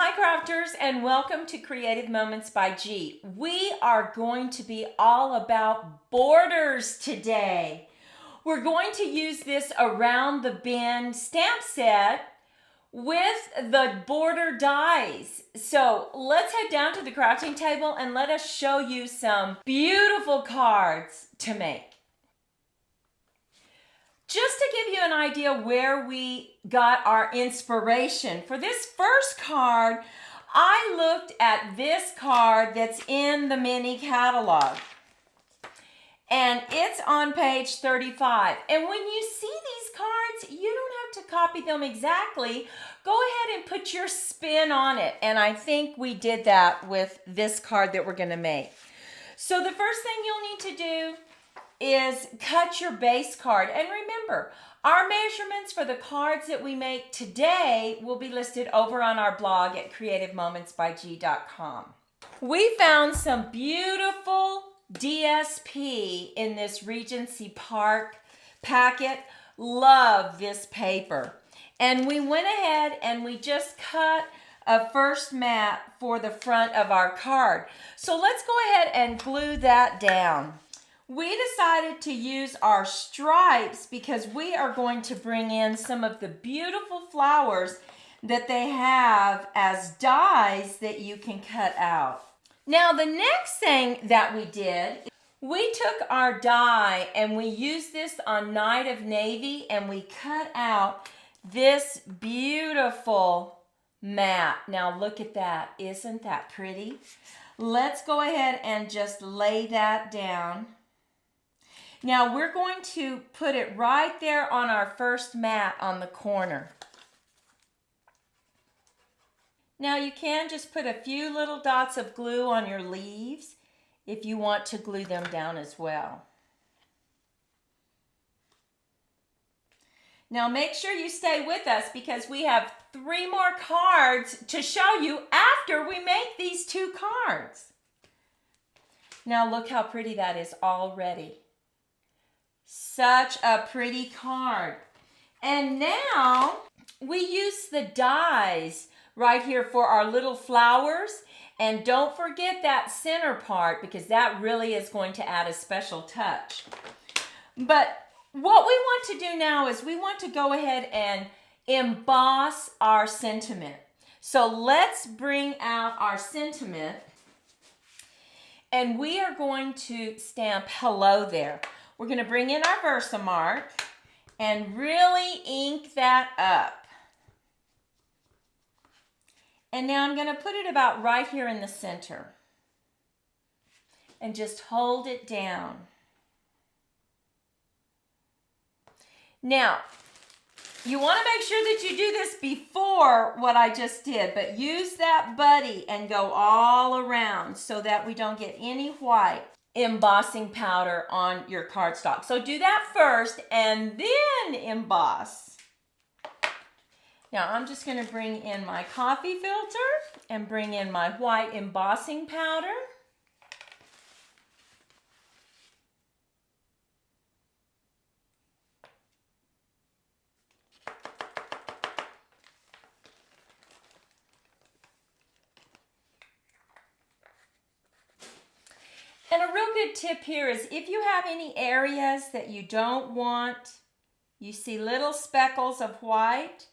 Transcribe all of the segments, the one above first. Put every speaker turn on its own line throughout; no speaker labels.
Hi crafters, and welcome to Creative Moments by G. We are going to be all about borders today. We're going to use this around the bend stamp set with the border dies. So let's head down to the crafting table and let us show you some beautiful cards to make. Just to give you an idea where we got our inspiration, for this first card, I looked at this card that's in the mini catalog. And it's on page 35. And when you see these cards, you don't have to copy them exactly. Go ahead and put your spin on it. And I think we did that with this card that we're going to make. So the first thing you'll need to do is cut your base card. And remember, our measurements for the cards that we make today will be listed over on our blog at creativemomentsbyg.com. We found some beautiful DSP in this Regency Park packet. Love this paper. And we went ahead and we just cut a first mat for the front of our card. So let's go ahead and glue that down. We decided to use our stripes because we are going to bring in some of the beautiful flowers that they have as dies that you can cut out. Now the next thing that we did, we took our die and we used this on Night of Navy and we cut out this beautiful mat. Now look at that. Isn't that pretty? Let's go ahead and just lay that down. Now we're going to put it right there on our first mat on the corner. Now you can just put a few little dots of glue on your leaves if you want to glue them down as well. Now make sure you stay with us because we have 3 more cards to show you after we make these 2 cards. Now look how pretty that is already. Such a pretty card. And now we use the dies right here for our little flowers. And don't forget that center part because that really is going to add a special touch. But what we want to do now is we want to go ahead and emboss our sentiment. So let's bring out our sentiment. And we are going to stamp hello there. We're going to bring in our Versamark and really ink that up. And now I'm going to put it about right here in the center. And just hold it down. Now, you want to make sure that you do this before what I just did, but use that buddy and go all around so that we don't get any white embossing powder on your cardstock. So do that first and then emboss. Now I'm just going to bring in my coffee filter and bring in my white embossing powder. And a real good tip here is if you have any areas that you don't want, you see little speckles of white,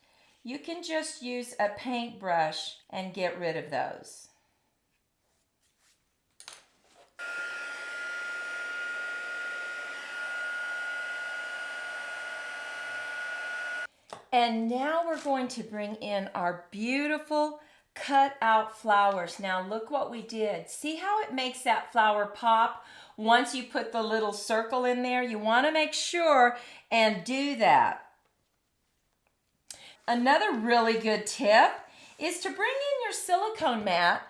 you can just use a paintbrush and get rid of those. And now we're going to bring in our beautiful cut out flowers. Now look what we did. See how it makes that flower pop once you put the little circle in there? You want to make sure and do that. Another really good tip is to bring in your silicone mat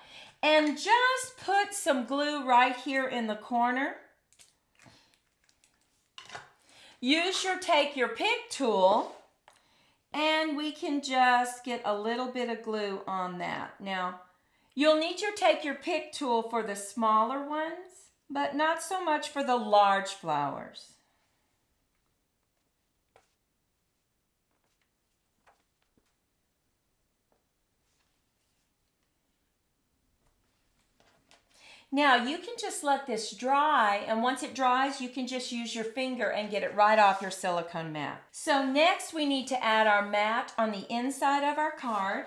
and just put some glue right here in the corner. Take your pick tool and we can just get a little bit of glue on that. Now, you'll need to take your pick tool for the smaller ones, but not so much for the large flowers. Now you can just let this dry, and once it dries, you can just use your finger and get it right off your silicone mat. So next we need to add our mat on the inside of our card.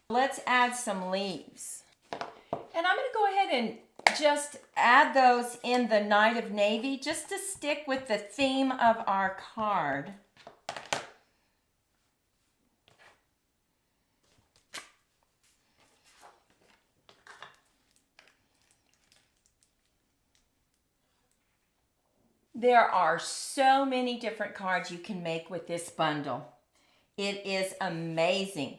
Let's add some leaves. And I'm going to go ahead and just add those in the Night of Navy just to stick with the theme of our card. There are so many different cards you can make with this bundle. It is amazing.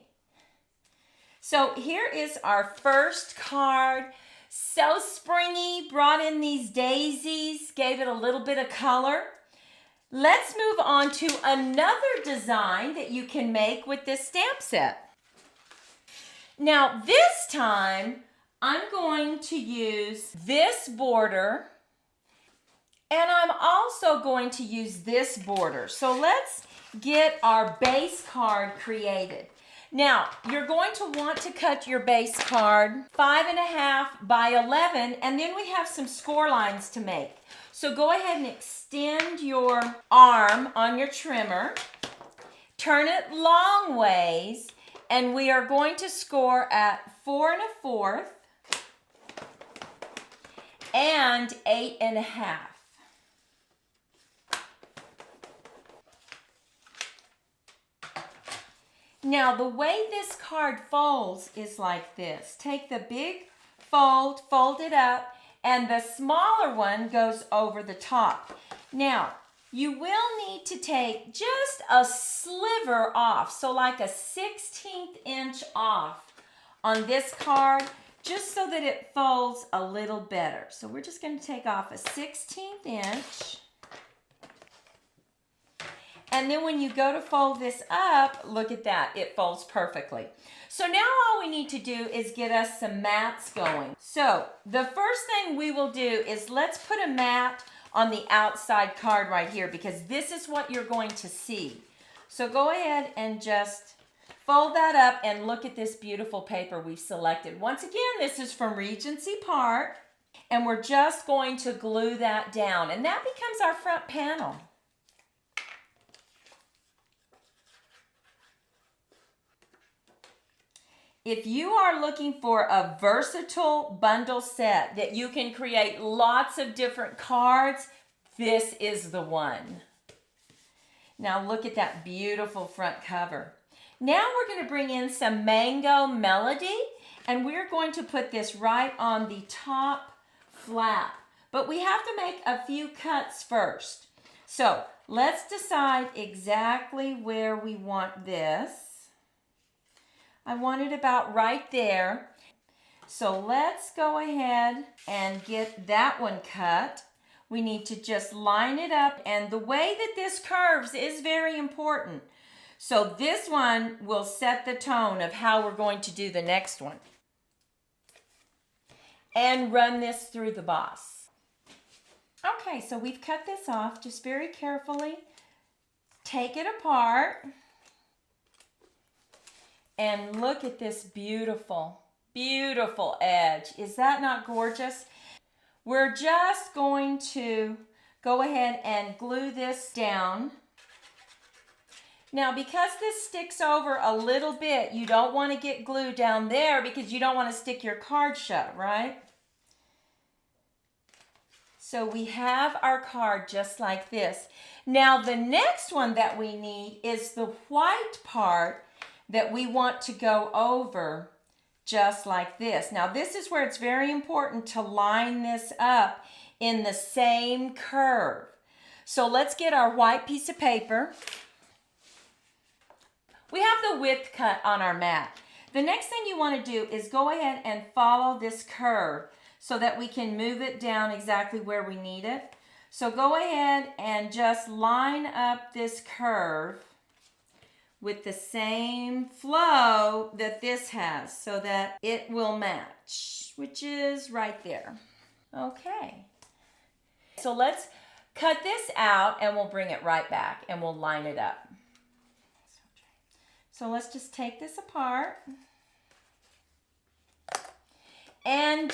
So here is our first card. So springy, brought in these daisies, gave it a little bit of color. Let's move on to another design that you can make with this stamp set. Now this time, I'm going to use this border, and I'm also going to use this border. So let's get our base card created. Now, you're going to want to cut your base card 5.5 by 11, and then we have some score lines to make. So go ahead and extend your arm on your trimmer, turn it long ways, and we are going to score at 4 1/4 and 8 1/2. Now, the way this card folds is like this. Take the big fold, fold it up, and the smaller one goes over the top. Now, you will need to take just a sliver off, so like a 1/16 inch off on this card, just so that it folds a little better. So we're just going to take off a 1/16 inch. And then when you go to fold this up, look at that, it folds perfectly. So now all we need to do is get us some mats going. So the first thing we will do is let's put a mat on the outside card right here, because this is what you're going to see. So go ahead and just fold that up and look at this beautiful paper we've selected. Once again, this is from Regency Park, and we're just going to glue that down, and that becomes our front panel. If you are looking for a versatile bundle set that you can create lots of different cards, this is the one. Now look at that beautiful front cover. Now we're going to bring in some Mango Melody, and we're going to put this right on the top flap. But we have to make a few cuts first. So let's decide exactly where we want this. I want it about right there. So let's go ahead and get that one cut. We need to just line it up, and the way that this curves is very important. So this one will set the tone of how we're going to do the next one. And run this through the boss. Okay, so we've cut this off just very carefully. Take it apart. And look at this beautiful, beautiful edge. Is that not gorgeous? We're just going to go ahead and glue this down. Now, because this sticks over a little bit, you don't want to get glue down there because you don't want to stick your card shut, right? So we have our card just like this. Now, the next one that we need is the white part that we want to go over just like this. Now this is where it's very important to line this up in the same curve. So let's get our white piece of paper. We have the width cut on our mat. The next thing you want to do is go ahead and follow this curve so that we can move it down exactly where we need it. So go ahead and just line up this curve with the same flow that this has so that it will match, which is right there. Okay. So let's cut this out and we'll bring it right back and we'll line it up. So let's just take this apart. and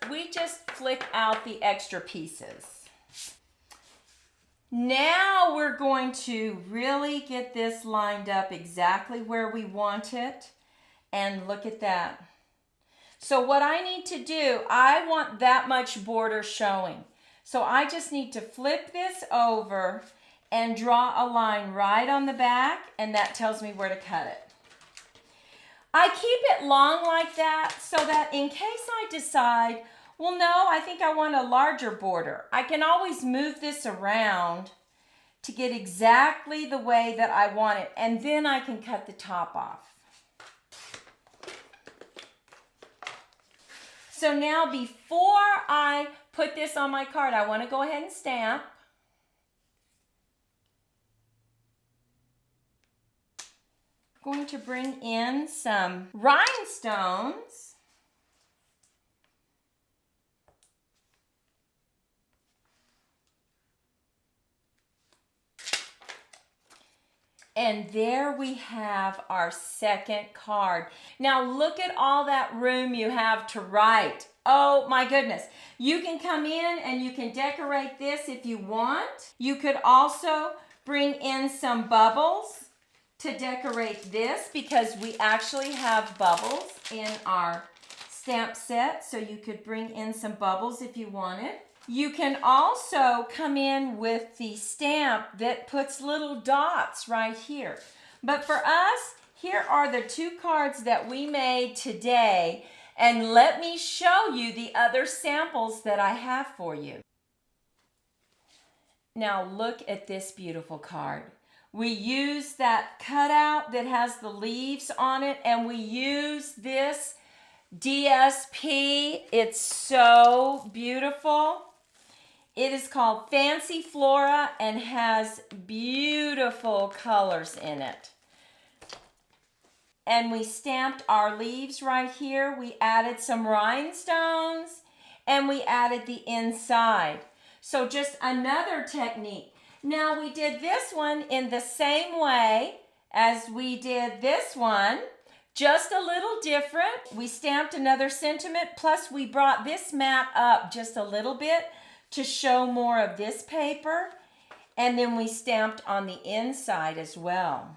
we just flick out the extra pieces. Now we're going to really get this lined up exactly where we want it. And look at that. So what I need to do, I want that much border showing. So I just need to flip this over and draw a line right on the back, and that tells me where to cut it. I keep it long like that so that in case I decide, well, no, I think I want a larger border, I can always move this around to get exactly the way that I want it, and then I can cut the top off. So now before I put this on my card, I want to go ahead and stamp. I'm going to bring in some rhinestones. And there we have our second card. Now look at all that room you have to write. Oh my goodness. You can come in and you can decorate this if you want. You could also bring in some bubbles to decorate this because we actually have bubbles in our stamp set. So you could bring in some bubbles if you wanted. You can also come in with the stamp that puts little dots right here. But for us, here are the two cards that we made today. And let me show you the other samples that I have for you. Now look at this beautiful card. We use that cutout that has the leaves on it, and we use this DSP. It's so beautiful. It is called Fancy Flora and has beautiful colors in it. And we stamped our leaves right here. We added some rhinestones and we added the inside. So just another technique. Now we did this one in the same way as we did this one, just a little different. We stamped another sentiment, plus we brought this mat up just a little bit to show more of this paper, and then we stamped on the inside as well.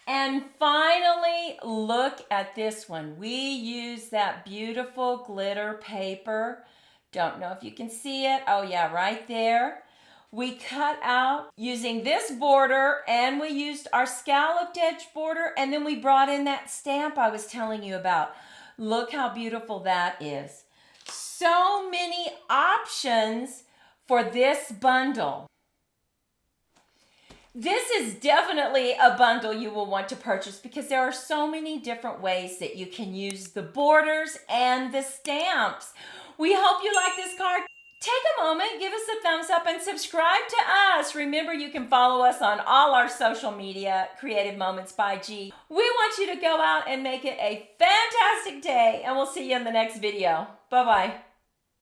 And finally, look at this one. We use that beautiful glitter paper. Don't know if you can see it. Oh yeah, right there. We cut out using this border, and we used our scalloped edge border, and then we brought in that stamp I was telling you about. Look how beautiful that is. So many options for this bundle. This is definitely a bundle you will want to purchase because there are so many different ways that you can use the borders and the stamps. We hope you like this card. Take a moment, give us a thumbs up, and subscribe to us. Remember, you can follow us on all our social media, Creative Moments by G. We want you to go out and make it a fantastic day, and we'll see you in the next video. Bye-bye.